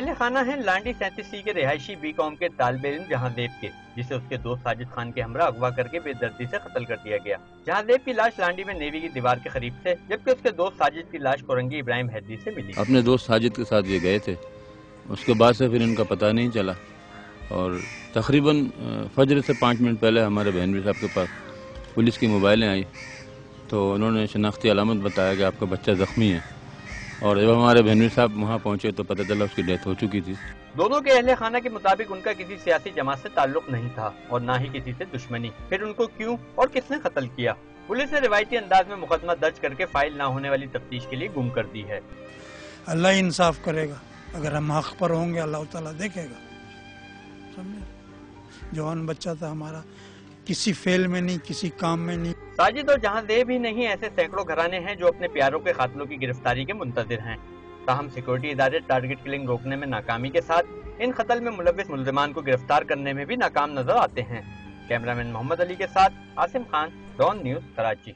اہل خانہ ہیں لانڈی 37C کے رہائشی بی قوم کے طالب علم جہانزیب کے، جسے اس کے دوست ساجد خان کے ہمراہ اغوا کر کے بے دردی سے قتل کر دیا گیا۔ جہانزیب کی لاش لانڈی میں نیوی کی دیوار کے قریب سے، جبکہ اس کے دوست ساجد کی لاش کورنگی ابراہیم حیدری سے ملی۔ اپنے دوست ساجد کے ساتھ یہ گئے تھے، اس کے بعد سے پھر ان کا پتہ نہیں چلا، اور تقریباً فجر سے 5 منٹ پہلے ہمارے بہنوی صاحب کے پاس پولیس کی موبائلیں آئی، تو انہوں نے شناختی علامت بتایا کہ آپ کا بچہ زخمی ہے، اور جب ہمارے بہنوی صاحب وہاں پہنچے تو پتہ چلا اس کی ڈیتھ ہو چکی تھی۔ دونوں کے اہل خانہ کے مطابق ان کا کسی سیاسی جماعت سے تعلق نہیں تھا اور نہ ہی کسی سے دشمنی، پھر ان کو کیوں اور کس نے قتل کیا؟ پولیس نے روایتی انداز میں مقدمہ درج کر کے فائل نہ ہونے والی تفتیش کے لیے گم کر دی ہے۔ اللہ انصاف کرے گا، اگر ہم حق پر ہوں گے اللہ تعالیٰ دیکھے گا۔ سمجھے؟ جوان بچہ تھا ہمارا، کسی فیل میں نہیں، کسی کام میں نہیں۔ ساجد اور جہانزیب ہی نہیں، ایسے سینکڑوں گھرانے ہیں جو اپنے پیاروں کے قاتلوں کی گرفتاری کے منتظر ہیں۔ تاہم سیکورٹی ادارے ٹارگٹ کلنگ روکنے میں ناکامی کے ساتھ ان قتل میں ملوث ملزمان کو گرفتار کرنے میں بھی ناکام نظر آتے ہیں۔ کیمرامین محمد علی کے ساتھ عاصم خان، ڈان نیوز، کراچی۔